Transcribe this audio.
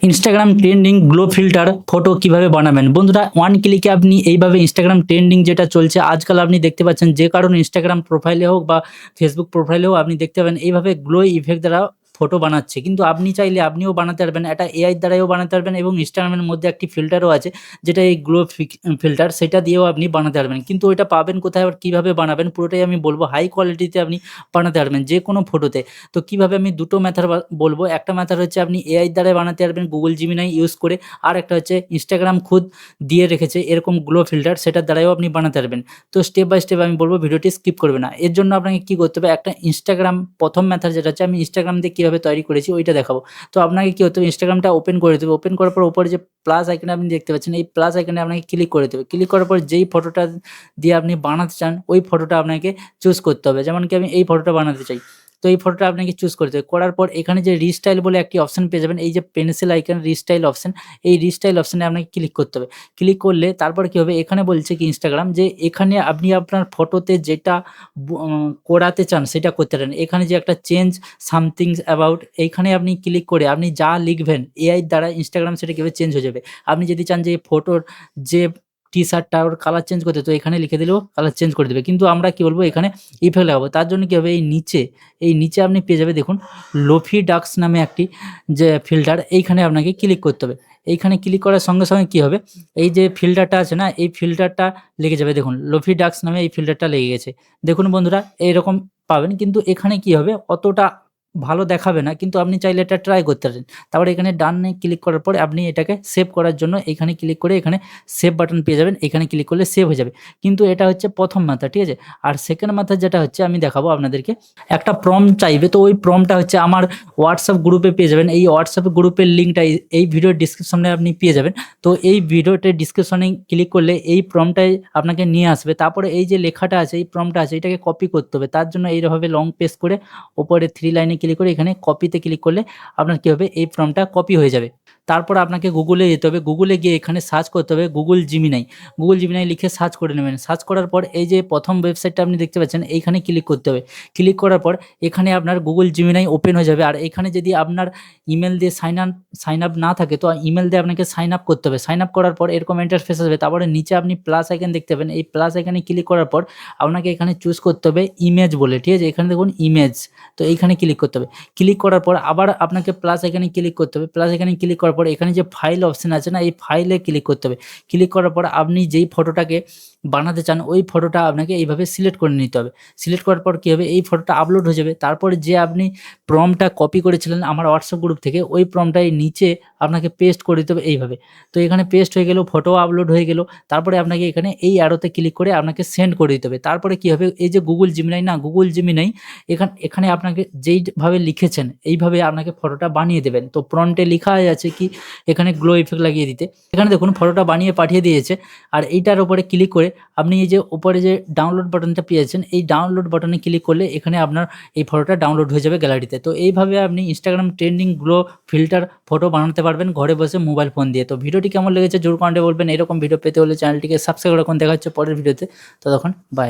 Instagram trending glow filter photo কিভাবে বানাবেন? বন্ধুরা, ওয়ান ক্লিকে আপনি এইভাবে ইনস্টাগ্রাম ট্রেন্ডিং যেটা চলছে আজকাল আপনি দেখতে পাচ্ছেন, যে কারণে ইনস্টাগ্রাম প্রোফাইলে হোক বা ফেসবুক প্রোফাইলে হোক আপনি দেখতে পাবেন এইভাবে গ্লো ইফেক্ট দ্বারা ফটো বানাচ্ছে। কিন্তু আপনি চাইলে আপনিও বানাতে পারবেন। এটা এআই দ্বারাও বানাতে পারবেন এবং ইনস্টাগ্রামের মধ্যে একটি ফিল্টারও আছে যেটা এই গ্লো ফিল্টার, সেটা দিয়েও আপনি বানাতে পারবেন। কিন্তু ওইটা পাবেন কোথায় আর কীভাবে বানাবেন পুরোটাই আমি বলবো। হাই কোয়ালিটিতে আপনি বানাতে পারবেন যে কোনো ফটোতে। তো কিভাবে আমি দুটো মেথড বলবো। একটা মেথড হচ্ছে আপনি এআই দ্বারা বানাতে পারবেন গুগল জিমিনাই ইউজ করে, আর একটা হচ্ছে ইনস্টাগ্রাম খুদ দিয়ে রেখেছে এরকম গ্লো ফিল্টার, সেটার দ্বারাও আপনি বানাতে পারবেন। তো স্টেপ বাই স্টেপ আমি বলবো, ভিডিওটি স্কিপ করবে না। এর জন্য আপনাকে কি করতে হবে, একটা ইনস্টাগ্রাম প্রথম মেথড যেটা হচ্ছে আমি ইনস্টাগ্রাম দিয়ে কীভাবে তৈরি করেছি ওইটা দেখাবো। তো আপনাকে কী করতে হবে, ইনস্টাগ্রামটা ওপেন করে দেবে। ওপেন করার পর উপরে যে প্লাস আইকনে আপনি দেখতে পাচ্ছেন, এই প্লাস আইকনে আপনাকে ক্লিক করে দেবে। ক্লিক করার পর যেই ফটোটা দিয়ে আপনি বানাতে চান ওই ফটোটা আপনাকে চুজ করতে হবে। যেমন কি আমি এই ফটোটা বানাতে চাই, তো এই ফটোটা আপনাকে চুজ করতে হবে। করার পর এখানে যে রিস্টাইল বলে একটি অপশন পেয়ে যাবেন, এই যে পেন্সিল আইকন রিস্টাইল অপশন, এই রিস্টাইল অপশনে আপনাকে ক্লিক করতে হবে। ক্লিক করলে তারপর কী হবে, এখানে বলছে কি ইনস্টাগ্রাম যে এখানে আপনি আপনার ফটোতে যেটা করাতে চান সেটা করতে পারেন। এখানে যে একটা চেঞ্জ সামথিংস অ্যাবাউট, এইখানে আপনি ক্লিক করে আপনি যা লিখবেন এআই দ্বারা ইনস্টাগ্রাম সেটা কীভাবে চেঞ্জ হয়ে যাবে। আপনি যদি চান যে ফটোর যে টি-শার্টটা ওর কালার চেঞ্জ করতে, তো এখানে লিখে দিলেও কালার চেঞ্জ করে দেবে। কিন্তু আমরা কি বলবো, এখানে ইফেক্ট লাগাবো। তার জন্য কী হবে, এই নিচে আপনি পেয়ে যাবে দেখুন লোফি ডাক্স নামে একটি যে ফিল্টার, এইখানে আপনাকে ক্লিক করতে হবে। এইখানে ক্লিক করার সঙ্গে সঙ্গে কী হবে, এই যে ফিল্টারটা আছে না, এই ফিল্টারটা লেগে যাবে। দেখুন লোফি ডাক্স নামে এই ফিল্টারটা লেগে গেছে। দেখুন বন্ধুরা, এইরকম পাবেন। কিন্তু এখানে কি হবে, অতটা ভালো দেখাবে না, কিন্তু আপনি চাইলে এটা ট্রাই করতে পারেন। তারপরে এখানে ডানে ক্লিক করার পরে আপনি এটাকে সেভ করার জন্য এখানে ক্লিক করে এখানে সেভ বাটন পেয়ে যাবেন। এখানে ক্লিক করলে সেভ হয়ে যাবে। কিন্তু এটা হচ্ছে প্রথম মেথড, ঠিক আছে। আর সেকেন্ড মেথড যেটা হচ্ছে আমি দেখাবো আপনাদেরকে, একটা প্রম্পট চাইবে। তো ওই প্রম্পটটা হচ্ছে আমার হোয়াটসঅ্যাপ গ্রুপে পেয়ে যাবেন। এই হোয়াটসঅ্যাপ গ্রুপের লিঙ্কটা এই ভিডিওর ডিসক্রিপশনে আপনি পেয়ে যাবেন। তো এই ভিডিওটার ডিসক্রিপশনে ক্লিক করলে এই প্রম্পটটাই আপনাকে নিয়ে আসবে। তারপরে এই যে লেখাটা আছে, এই প্রম্পটটা আছে, এটাকে কপি করতে হবে। তার জন্য এইভাবে লং প্রেস করে ওপরে 3 লাইনে ক্লিক করে এখানে কপিতে ক্লিক করলে আপনার কী হবে, এই প্রম্পটটা কপি হয়ে যাবে। তারপর আপনাকে গুগলে যেতে হবে। গুগলে গিয়ে এখানে সার্চ করতে হবে গুগল জিমিনাই। গুগল জিমিনাই লিখে সার্চ করে নেবেন। সার্চ করার পর এই যে প্রথম ওয়েবসাইটটা আপনি দেখতে পাচ্ছেন, এইখানে ক্লিক করতে হবে। ক্লিক করার পর এখানে আপনার গুগল জিমিনাই ওপেন হয়ে যাবে। আর এখানে যদি আপনার ইমেল দিয়ে সাইন আপ না থাকে, তো ইমেল দিয়ে আপনাকে সাইন আপ করতে হবে। সাইন আপ করার পর এরকম ইন্টারফেস আসবে। তারপরে নিচে আপনি প্লাস আইকন দেখতে পাবেন। এই প্লাস আইকনে ক্লিক করার পর আপনাকে এখানে চুজ করতে হবে ইমেজ বলে, ঠিক আছে। এখানে দেখুন ইমেজ, তো এইখানে ক্লিক করতে হবে। ক্লিক করার পর আবার আপনাকে প্লাস আইকনে ক্লিক করতে হবে। প্লাস আইকনে ক্লিক করার পর এখানে যে ফাইল অপশন আছে না, এই ফাইলে ক্লিক করতে হবে। ক্লিক করার পর আপনি যেই ফটোটাকে বানাতে চান ওই ফটোটা আপনাকে এইভাবে সিলেক্ট করে নিতে হবে। সিলেক্ট করার পর কী হবে, এই ফটোটা আপলোড হয়ে যাবে। তারপরে যে আপনি প্রম্পটটা কপি করেছিলেন আমার হোয়াটসঅ্যাপ গ্রুপ থেকে, ওই প্রম্পটটা এই নিচে আপনাকে পেস্ট করে দিতে হবে এইভাবে। তো এখানে পেস্ট হয়ে গেল, ফটোও আপলোড হয়ে গেল। তারপরে আপনাকে এখানে এই অ্যারোতে ক্লিক করে আপনাকে সেন্ড করে দিতে হবে। তারপরে কী হবে, এই যে গুগল জিমিনাই না, গুগল জিমিনাই এখানে আপনাকে যেইভাবে লিখেছেন এইভাবে আপনাকে ফটোটা বানিয়ে দেবেন। তো প্রম্পটে লেখা আছে কি এখানে গ্লো ইফেক্ট লাগিয়ে দিতে। এখানে দেখুন ফটোটা বানিয়ে পাঠিয়ে দিয়েছে। আর এইটার উপরে ক্লিক করে আপনি এই যে উপরে যে ডাউনলোড বাটনটা পেয়েছেন, এই ডাউনলোড বাটনে ক্লিক করলে এখানে আপনার এই ফটোটা ডাউনলোড হয়ে যাবে গ্যালারিতে। তো এইভাবে আপনি Instagram trending glow filter photo বানাতে পারবেন ঘরে বসে মোবাইল ফোন দিয়ে। তো ভিডিওটি কেমন লেগেছে জোর কমেন্টে বলবেন। এরকম ভিডিও পেতে হলে চ্যানেলটিকে সাবস্ক্রাইব রাখুন। দেখা হচ্ছে পরের ভিডিওতে। ততক্ষণ বাই।